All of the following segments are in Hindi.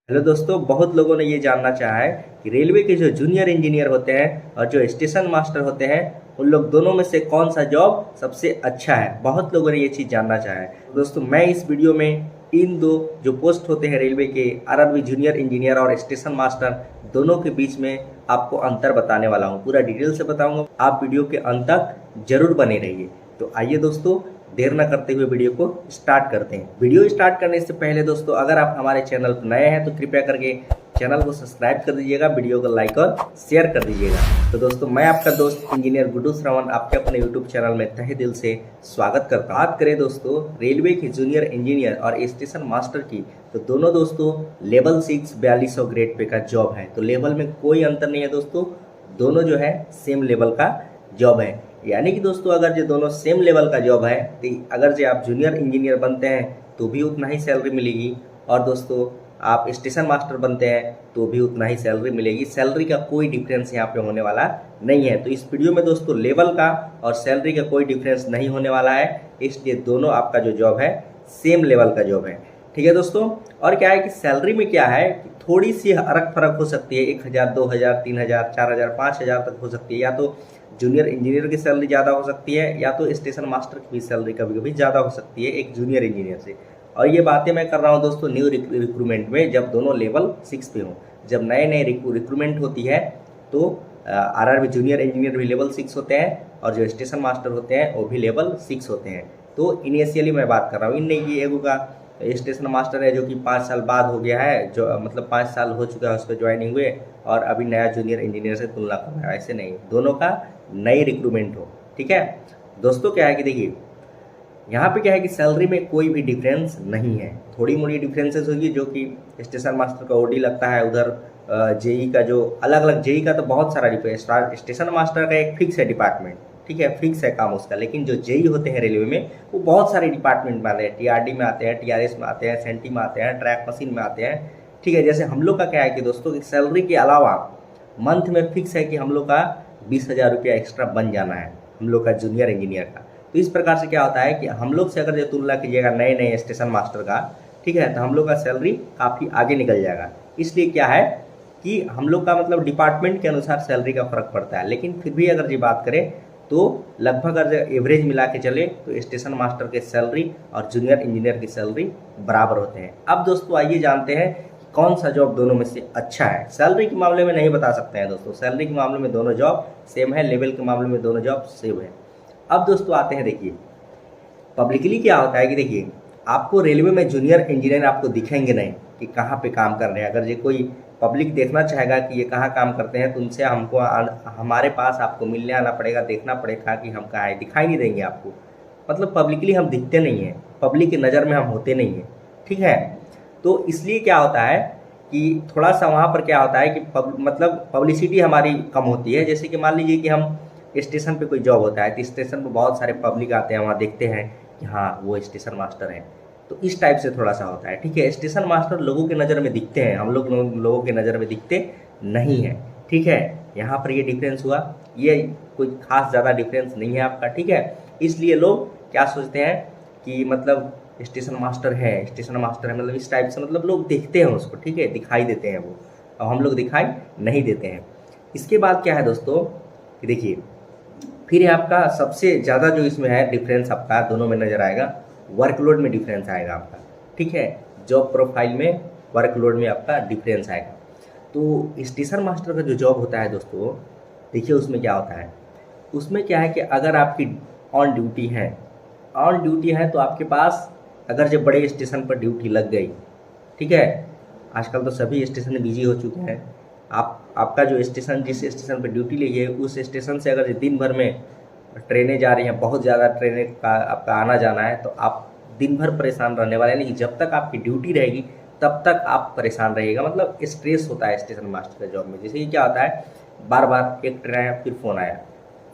हेलो दोस्तों, बहुत लोगों ने ये जानना चाहा है कि रेलवे के जो जूनियर इंजीनियर होते हैं और जो स्टेशन मास्टर होते हैं उन लोग दोनों में से कौन सा जॉब सबसे अच्छा है। बहुत लोगों ने ये चीज़ जानना चाहा है। दोस्तों, मैं इस वीडियो में इन दो जो पोस्ट होते हैं रेलवे के आरआरबी जूनियर इंजीनियर और स्टेशन मास्टर दोनों के बीच में आपको अंतर बताने वाला हूँ। पूरा डिटेल से बताऊंगा, आप वीडियो के अंत तक जरूर बने रहिए। तो आइए दोस्तों, देर न करते हुए वीडियो को स्टार्ट करते हैं। वीडियो स्टार्ट करने से पहले दोस्तों, अगर आप हमारे चैनल पर नए हैं तो कृपया करके चैनल को सब्सक्राइब कर दीजिएगा, वीडियो को लाइक और शेयर कर दीजिएगा। तो दोस्तों, मैं आपका दोस्त इंजीनियर गुड्डू श्रवण आपके अपने यूट्यूब चैनल में तहे दिल से स्वागत करता हूँ। बात करें दोस्तों रेलवे के जूनियर इंजीनियर और स्टेशन मास्टर की, तो दोनों दोस्तों लेवल 6 4200 ग्रेड पे का जॉब है। तो लेवल में कोई अंतर नहीं है दोस्तों, दोनों जो है सेम लेवल का जॉब है। यानी कि दोस्तों, अगर जो दोनों सेम लेवल का जॉब है तो अगर जो आप जूनियर इंजीनियर बनते हैं तो भी उतना ही सैलरी मिलेगी, और दोस्तों आप स्टेशन मास्टर बनते हैं तो भी उतना ही सैलरी मिलेगी। सैलरी का कोई डिफरेंस यहाँ पे होने वाला नहीं है। तो इस वीडियो में दोस्तों लेवल का और सैलरी का कोई डिफरेंस नहीं होने वाला है, इसलिए दोनों आपका जो जॉब है सेम लेवल का जॉब है। ठीक है दोस्तों। और क्या है कि सैलरी में क्या है कि थोड़ी सी अरक फरक हो सकती है, 1000 2000 3000 4000 5000 तक हो सकती है। या तो जूनियर इंजीनियर की सैलरी ज़्यादा हो सकती है, या तो स्टेशन मास्टर की भी सैलरी कभी कभी ज़्यादा हो सकती है एक जूनियर इंजीनियर से। और ये बातें मैं कर रहा हूँ दोस्तों न्यू रिक्रूटमेंट में, जब दोनों लेवल 6 पे हों। जब नए नए रिक्रूटमेंट होती है तो आरआरबी जूनियर इंजीनियर भी लेवल 6 होते हैं, और जो स्टेशन मास्टर होते हैं वो भी लेवल 6 होते हैं। तो इनिशियली मैं बात कर रहा हूँ, इन नहीं कि एगो का स्टेशन मास्टर है जो कि 5 साल बाद हो गया है, जो मतलब 5 साल हो चुका है उसको ज्वाइनिंग हुए, और अभी नया जूनियर इंजीनियर से तुलना कर रहा है। ऐसे नहीं, दोनों का नई रिक्रूटमेंट हो। ठीक है दोस्तों। क्या है कि देखिए, यहाँ पे क्या है कि सैलरी में कोई भी डिफरेंस नहीं है। थोड़ी मोड़ी डिफरेंसेस होगी, जो कि स्टेशन मास्टर का ओडी लगता है, उधर जेई का जो अलग अलग, जेई का तो बहुत सारा डिफरेंस, स्टेशन मास्टर का एक फिक्स है डिपार्टमेंट, ठीक है, फिक्स है काम उसका। लेकिन जो जेई होते हैं रेलवे में वो बहुत सारे डिपार्टमेंट में आते हैं, टीआरडी में आते हैं, टीआरएस में आते हैं, सेंटी में आते हैं, ट्रैक मशीन में आते हैं। ठीक है, जैसे हम लोग का क्या है कि दोस्तों सैलरी के अलावा मंथ में फिक्स है कि हम लोग का 20,000 रुपया एक्स्ट्रा बन जाना है हम लोग का जूनियर इंजीनियर का। तो इस प्रकार से क्या होता है कि हम लोग से अगर जो तुलना कीजिएगा नए नए स्टेशन मास्टर का, ठीक है, तो हम लोग का सैलरी काफ़ी आगे निकल जाएगा। इसलिए क्या है कि हम लोग का मतलब डिपार्टमेंट के अनुसार सैलरी का फर्क पड़ता है। लेकिन फिर भी अगर जी बात करें तो लगभग अगर एवरेज मिला के चले तो स्टेशन मास्टर के सैलरी और जूनियर इंजीनियर की सैलरी बराबर होते हैं। अब दोस्तों आइए जानते हैं कि कौन सा जॉब दोनों में से अच्छा है। सैलरी के मामले में नहीं बता सकते हैं दोस्तों, सैलरी के मामले में दोनों जॉब सेम है, लेवल के मामले में दोनों जॉब सेम है। अब दोस्तों आते हैं, देखिए पब्लिकली क्या होता है कि देखिए आपको रेलवे में जूनियर इंजीनियर आपको दिखेंगे नहीं कि कहाँ पे काम कर रहे हैं। अगर ये कोई पब्लिक देखना चाहेगा कि ये कहाँ काम करते हैं तो उनसे हमको हमारे पास आपको मिलने आना पड़ेगा, देखना पड़ेगा कि हम कहाँ हैं। दिखाई नहीं देंगे आपको, मतलब पब्लिकली हम दिखते नहीं हैं, पब्लिक की नज़र में हम होते नहीं हैं। ठीक है, तो इसलिए क्या होता है कि थोड़ा सा वहाँ पर क्या होता है कि मतलब पब्लिसिटी हमारी कम होती है। जैसे कि मान लीजिए कि हम स्टेशन पे कोई जॉब होता है तो स्टेशन पे बहुत सारे पब्लिक आते हैं, वहाँ देखते हैं कि हाँ वो स्टेशन मास्टर हैं, तो इस टाइप से थोड़ा सा होता है। ठीक है, स्टेशन मास्टर लोगों के नज़र में दिखते हैं, हम लोग लोगों के नज़र में दिखते नहीं हैं। ठीक है, यहाँ पर ये डिफरेंस हुआ, ये कोई खास ज़्यादा डिफरेंस नहीं है आपका। ठीक है, इसलिए लोग क्या सोचते हैं कि मतलब स्टेशन मास्टर है, स्टेशन मास्टर है, मतलब इस टाइप से मतलब लोग देखते हैं उसको। ठीक है, दिखाई देते हैं वो, अब हम लोग दिखाई नहीं देते हैं। इसके बाद क्या है दोस्तों कि देखिए फिर आपका सबसे ज़्यादा जो इसमें है डिफरेंस आपका दोनों में नज़र आएगा, वर्कलोड में डिफरेंस आएगा आपका। ठीक है, जॉब प्रोफाइल में वर्कलोड में आपका डिफरेंस आएगा। तो स्टेशन मास्टर का जो जॉब होता है दोस्तों, देखिए उसमें क्या होता है, उसमें क्या है कि अगर आपकी ऑन ड्यूटी है तो आपके पास अगर जब बड़े स्टेशन पर ड्यूटी लग गई, ठीक है, आजकल तो सभी स्टेशन बिजी हो चुके हैं, आपका जो स्टेशन जिस स्टेशन पर ड्यूटी लगी है उस स्टेशन से अगर दिन भर में ट्रेनें जा रही हैं, बहुत ज़्यादा ट्रेनें का आपका आना जाना है, तो आप दिन भर परेशान रहने वाले हैं। लेकिन जब तक आपकी ड्यूटी रहेगी तब तक आप परेशान रहिएगा, मतलब स्ट्रेस होता है स्टेशन मास्टर के जॉब में। जैसे कि क्या होता है, बार बार एक ट्रेन आया फिर फ़ोन आया,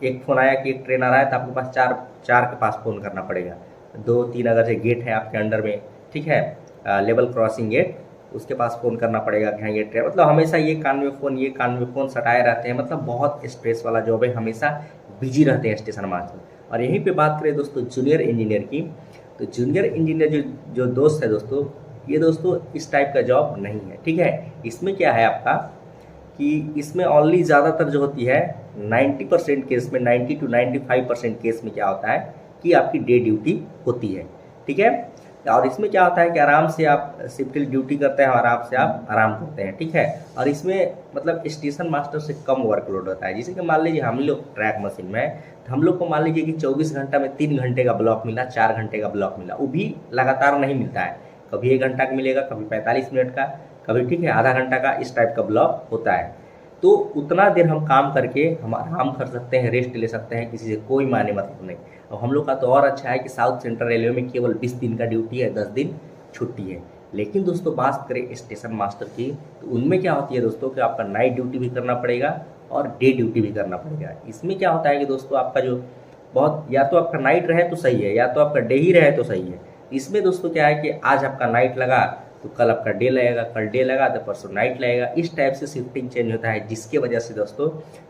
एक फ़ोन आया कि एक ट्रेन आ रहा है तो आपके पास चार चार के पास फ़ोन करना पड़ेगा। 2-3 अगर से गेट है आपके अंडर में, ठीक है, लेवल क्रॉसिंग गेट, उसके पास फ़ोन करना पड़ेगा कि हाँ ये ट्रेन, मतलब हमेशा ये कान में फ़ोन ये कान में फ़ोन सटाए रहते हैं। मतलब बहुत स्ट्रेस वाला जॉब है, हमेशा बिजी रहते हैं स्टेशन मास्टर। और यहीं पे बात करें दोस्तों जूनियर इंजीनियर की, तो जूनियर इंजीनियर जो जो दोस्त है दोस्तों, ये दोस्तों इस टाइप का जॉब नहीं है, ठीक है। इसमें क्या है आपका कि इसमें ओनली ज़्यादातर जो होती है 90% केस में, 90 to 95% केस में क्या होता है कि आपकी डे ड्यूटी होती है, ठीक है। और इसमें क्या होता है कि आराम से आप शिफ्ट ड्यूटी करते हैं और आराम से आप आराम करते हैं, ठीक है। और इसमें मतलब स्टेशन मास्टर से कम वर्कलोड होता है। जैसे कि मान लीजिए हम लोग ट्रैक मशीन में हैं, तो हम लोग को मान लीजिए कि 24 घंटा में 3 घंटे का ब्लॉक मिला, 4 घंटे का ब्लॉक मिला, वो भी लगातार नहीं मिलता है। कभी 1 घंटा का मिलेगा, कभी 45 मिनट का, कभी ठीक है आधा घंटा का, इस टाइप का ब्लॉक होता है। तो उतना देर हम काम करके हम आराम कर सकते हैं, रेस्ट ले सकते हैं, किसी से कोई मायने मतलब नहीं। और हम लोग का तो और अच्छा है कि साउथ सेंट्रल रेलवे में केवल 20 दिन का ड्यूटी है, 10 दिन छुट्टी है। लेकिन दोस्तों बात करें स्टेशन मास्टर की, तो उनमें क्या होती है दोस्तों कि आपका नाइट ड्यूटी भी करना पड़ेगा और डे ड्यूटी भी करना पड़ेगा। इसमें क्या होता है कि दोस्तों आपका जो बहुत, या तो आपका नाइट रहे तो सही है, या तो आपका डे ही रहे तो सही है। इसमें दोस्तों क्या है कि आज आपका नाइट लगा तो कल आपका डे लगेगा, कल डे लगा तो परसों नाइट लगेगा। इस टाइप से शिफ्टिंग चेंज होता है, जिसके वजह से दोस्तों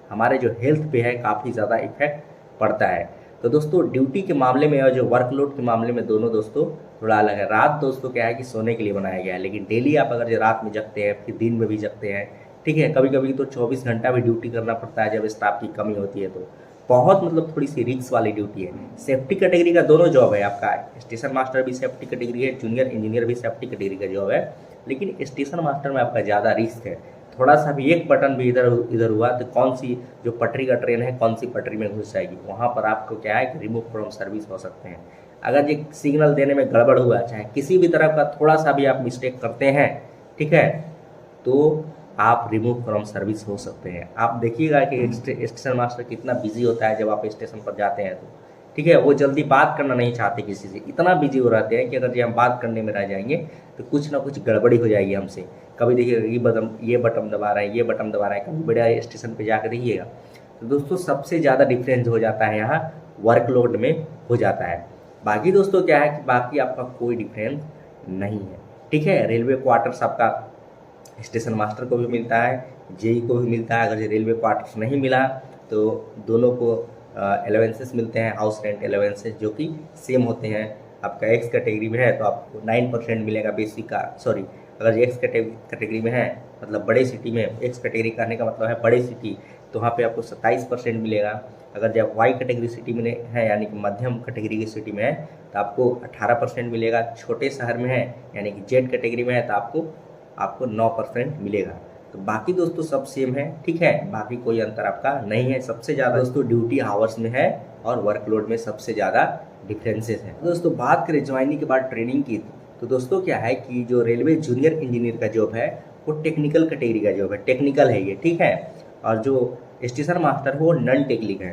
हमारे जो हेल्थ पे है काफ़ी ज़्यादा इफेक्ट पड़ता है। तो दोस्तों ड्यूटी के मामले में और जो वर्कलोड के मामले में दोनों दोस्तों थोड़ा अलग है। रात दोस्तों क्या है कि सोने के लिए बनाया गया है, लेकिन डेली आप अगर जो रात में जगते हैं, फिर दिन में भी जगते हैं, ठीक है, कभी कभी तो 24 घंटा भी ड्यूटी करना पड़ता है जब स्टाफ की कमी होती है। तो बहुत मतलब थोड़ी सी रिस्क वाली ड्यूटी है। सेफ्टी कैटेगरी का दोनों जॉब है आपका, स्टेशन मास्टर भी सेफ्टी कैटेगरी है, जूनियर इंजीनियर भी सेफ्टी कैटेगरी का जॉब है। लेकिन स्टेशन मास्टर में आपका ज़्यादा रिस्क है। थोड़ा सा भी एक बटन भी इधर इधर हुआ तो कौन सी जो पटरी का ट्रेन है कौन सी पटरी में घुस जाएगी, वहाँ पर आपको क्या है कि रिमूव फ्रॉम सर्विस हो सकते हैं। अगर ये सिग्नल देने में गड़बड़ हुआ, चाहे किसी भी तरह का थोड़ा सा भी आप मिस्टेक करते हैं, ठीक है, तो आप रिमूव फ्रॉम सर्विस हो सकते हैं। आप देखिएगा कि स्टेशन मास्टर कितना बिजी होता है जब आप स्टेशन पर जाते हैं तो, ठीक है, वो जल्दी बात करना नहीं चाहते किसी से, इतना बिजी हो रहते हैं कि अगर ये हम बात करने में रह जाएंगे तो कुछ ना कुछ गड़बड़ी हो जाएगी हमसे। कभी देखिएगा ये बटन दबा रहा है, ये बटन दबा रहा है, कभी बड़े स्टेशन पर जाकर देखिएगा। तो दोस्तों सबसे ज़्यादा डिफरेंस हो जाता है यहाँ वर्कलोड में हो जाता है। बाकी दोस्तों क्या है कि बाकी आपका कोई डिफरेंस नहीं है, ठीक है। रेलवे क्वार्टर्स आपका स्टेशन मास्टर को भी मिलता है, जेई को भी मिलता है। अगर रेलवे क्वार्टर्स नहीं मिला तो दोनों को एलेवेंसेस मिलते हैं, हाउस रेंट एलेवेंसेस, जो कि सेम होते हैं। आपका एक्स कैटेगरी में है तो आपको 9% मिलेगा बेसिक का, सॉरी, अगर एक्स कैटेगरी में है मतलब बड़े सिटी में, एक्स कैटेगरी कहने का मतलब है बड़े सिटी, तो वहाँ पे आपको 27% मिलेगा। अगर जब वाई कैटेगरी सिटी में है यानी कि मध्यम कैटेगरी की सिटी में है तो आपको 18% मिलेगा। छोटे शहर में है यानी कि जेड कैटेगरी में है तो आपको 9% मिलेगा। तो बाकी दोस्तों सब सेम है, ठीक है, बाकी कोई अंतर आपका नहीं है। सबसे ज़्यादा दोस्तों ड्यूटी आवर्स में है और वर्कलोड में सबसे ज़्यादा डिफरेंसेस हैं। दोस्तों बात करें ज्वाइनिंग के बाद ट्रेनिंग की, तो दोस्तों क्या है कि जो रेलवे जूनियर इंजीनियर का जॉब है वो टेक्निकल कैटेगरी का जॉब है, टेक्निकल है ये, ठीक है। और जो स्टेशन मास्टर वो नॉन टेक्निकल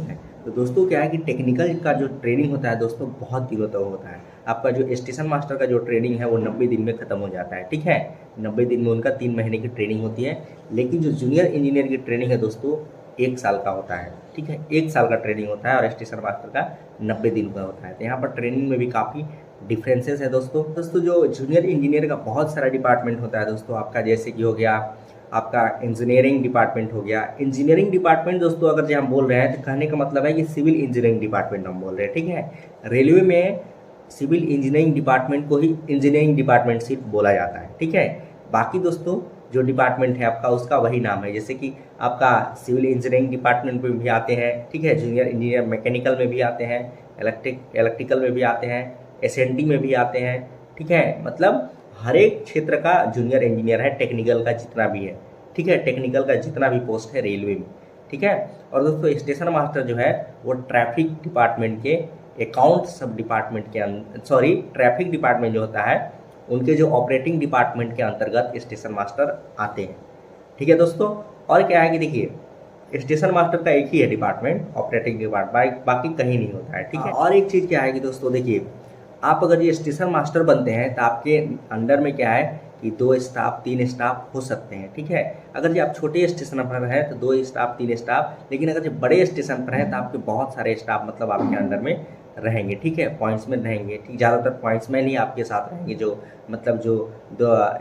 है। तो दोस्तों क्या है कि टेक्निकल का जो ट्रेनिंग होता है दोस्तों बहुत दिनों तक होता है। आपका जो स्टेशन मास्टर का जो ट्रेनिंग है वो 90 दिन में ख़त्म हो जाता है, ठीक है, 90 दिन में उनका 3 महीने की ट्रेनिंग होती है। लेकिन जो जूनियर इंजीनियर की ट्रेनिंग है दोस्तों 1 साल का होता है, ठीक है, 1 साल का ट्रेनिंग होता है और स्टेशन मास्टर का 90 दिन का होता है। तो यहाँ पर ट्रेनिंग में भी काफ़ी डिफरेंसेस है दोस्तों जो जूनियर इंजीनियर का बहुत सारा डिपार्टमेंट होता है दोस्तों आपका, जैसे कि हो गया आपका इंजीनियरिंग डिपार्टमेंट हो गया। इंजीनियरिंग डिपार्टमेंट दोस्तों अगर जो हम बोल रहे हैं तो कहने का मतलब है कि सिविल इंजीनियरिंग डिपार्टमेंट हम बोल रहे हैं, ठीक है। रेलवे में सिविल इंजीनियरिंग डिपार्टमेंट को ही इंजीनियरिंग डिपार्टमेंट सिर्फ बोला जाता है, ठीक है। बाकी दोस्तों जो डिपार्टमेंट है आपका उसका वही नाम है, जैसे कि आपका सिविल इंजीनियरिंग डिपार्टमेंट में भी आते हैं, ठीक है, जूनियर इंजीनियर मैकेनिकल में भी आते हैं, इलेक्ट्रिकल में भी आते हैं, एसएनडी में भी आते हैं, ठीक है। मतलब हर एक क्षेत्र का जूनियर इंजीनियर है, टेक्निकल का जितना भी है, ठीक है, टेक्निकल का जितना भी पोस्ट है रेलवे में, ठीक है। और दोस्तों स्टेशन मास्टर जो है वो ट्रैफिक डिपार्टमेंट के अकाउंट सब डिपार्टमेंट के सॉरी ट्रैफिक डिपार्टमेंट जो होता है उनके जो ऑपरेटिंग डिपार्टमेंट के अंतर्गत स्टेशन मास्टर आते हैं, ठीक है दोस्तों। और क्या है कि देखिए स्टेशन मास्टर का एक ही है डिपार्टमेंट, ऑपरेटिंग डिपार्टमेंट, बाकी कहीं नहीं होता है, ठीक है। और एक चीज़ क्या है कि दोस्तों देखिए आप अगर ये स्टेशन मास्टर बनते हैं तो आपके अंडर में क्या है कि 2 स्टाफ 3 स्टाफ हो सकते हैं, ठीक है। अगर जो आप छोटे स्टेशन पर हैं तो 2 स्टाफ 3 स्टाफ, लेकिन अगर जो बड़े स्टेशन पर हैं तो आपके बहुत सारे स्टाफ मतलब आपके अंडर में रहेंगे, ठीक है, पॉइंट्समैन रहेंगे, ठीक, ज़्यादातर पॉइंट्समैन ही आपके साथ रहेंगे, जो मतलब जो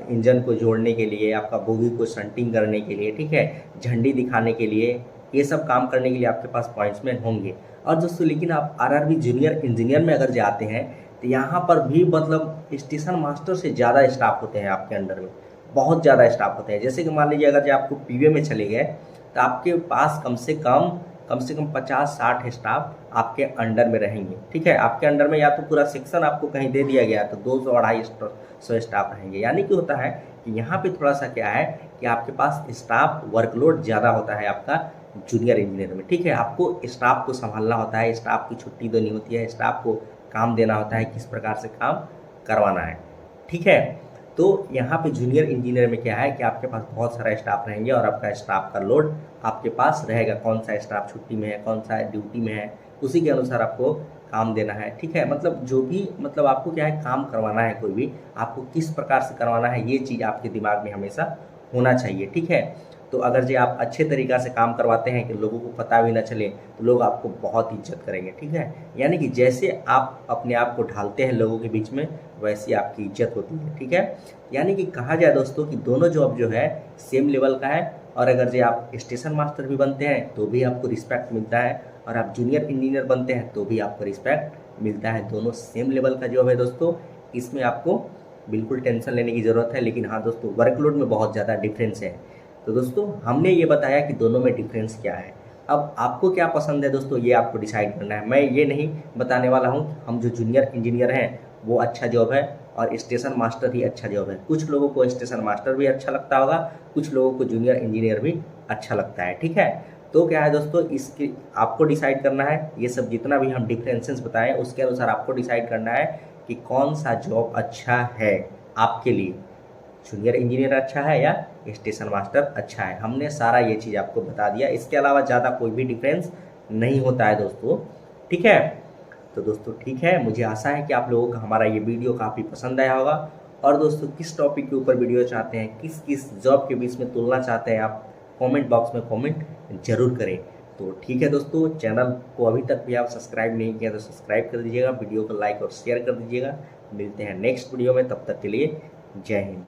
इंजन को जोड़ने के लिए, आपका बोगी को शंटिंग करने के लिए, ठीक है, झंडी दिखाने के लिए, ये सब काम करने के लिए आपके पास पॉइंट्समैन होंगे। और दोस्तों लेकिन आप आरआरबी जूनियर इंजीनियर में अगर जाते हैं तो यहाँ पर भी मतलब स्टेशन मास्टर से ज़्यादा स्टाफ होते हैं आपके अंडर में, बहुत ज़्यादा स्टाफ होते हैं। जैसे कि मान लीजिए अगर जो आपको पीवे में चले गए तो आपके पास कम से कम 50-60 स्टाफ आपके अंडर में रहेंगे, ठीक है। आपके अंडर में या तो पूरा सेक्शन आपको कहीं दे दिया गया तो 200-250 स्टाफ रहेंगे। यानी कि होता है कि यहाँ पे थोड़ा सा क्या है कि आपके पास स्टाफ वर्कलोड ज़्यादा होता है आपका जूनियर इंजीनियर में, ठीक है। आपको स्टाफ को संभालना होता है, स्टाफ की छुट्टी देनी होती है, स्टाफ को काम देना होता है, किस प्रकार से काम करवाना है, ठीक है। तो यहाँ पे जूनियर इंजीनियर में क्या है कि आपके पास बहुत सारा स्टाफ रहेंगे और आपका स्टाफ का लोड आपके पास रहेगा, कौन सा स्टाफ छुट्टी में है, कौन सा ड्यूटी में है, उसी के अनुसार आपको काम देना है, ठीक है। मतलब जो भी मतलब आपको क्या है काम करवाना है, कोई भी आपको किस प्रकार से करवाना है, ये चीज़ आपके दिमाग में हमेशा होना चाहिए, ठीक है। तो अगर जो आप अच्छे तरीक़ा से काम करवाते हैं कि लोगों को पता भी ना चले तो लोग आपको बहुत इज्जत करेंगे, ठीक है। यानी कि जैसे आप अपने आप को ढालते हैं लोगों के बीच में वैसी आपकी इज्जत होती है, ठीक है। यानी कि कहा जाए दोस्तों कि दोनों जॉब जो है सेम लेवल का है, और अगर जो आप स्टेशन मास्टर भी बनते हैं तो भी आपको रिस्पेक्ट मिलता है, और आप जूनियर इंजीनियर बनते हैं तो भी आपको रिस्पेक्ट मिलता है। दोनों सेम लेवल का जॉब है दोस्तों, इसमें आपको बिल्कुल टेंशन लेने की ज़रूरत है। लेकिन हाँ दोस्तों, वर्कलोड में बहुत ज़्यादा डिफरेंस है। तो दोस्तों हमने ये बताया कि दोनों में डिफरेंस क्या है। अब आपको क्या पसंद है दोस्तों, ये आपको डिसाइड करना है। मैं ये नहीं बताने वाला हूँ हम जो जूनियर इंजीनियर हैं वो अच्छा जॉब है और स्टेशन मास्टर ही अच्छा जॉब है। कुछ लोगों को स्टेशन मास्टर भी अच्छा लगता होगा, कुछ लोगों को जूनियर इंजीनियर भी अच्छा लगता है, ठीक है। तो क्या है दोस्तों, इसकी आपको डिसाइड करना है। ये सब जितना भी हम डिफरेंसेस बताएं उसके अनुसार आपको डिसाइड करना है कि कौन सा जॉब अच्छा है आपके लिए, जूनियर इंजीनियर अच्छा है या स्टेशन मास्टर अच्छा है। हमने सारा ये चीज़ आपको बता दिया, इसके अलावा ज़्यादा कोई भी डिफरेंस नहीं होता है दोस्तों, ठीक है। तो दोस्तों ठीक है, मुझे आशा है कि आप लोगों को हमारा ये वीडियो काफ़ी पसंद आया होगा। और दोस्तों किस टॉपिक के ऊपर वीडियो चाहते हैं, किस किस जॉब के बीच में तुलना चाहते हैं, आप कमेंट बॉक्स में कमेंट जरूर करें। तो ठीक है दोस्तों, चैनल को अभी तक भी आप सब्सक्राइब नहीं किया तो सब्सक्राइब कर दीजिएगा, वीडियो को लाइक और शेयर कर दीजिएगा। मिलते हैं नेक्स्ट वीडियो में, तब तक के लिए जय हिंद।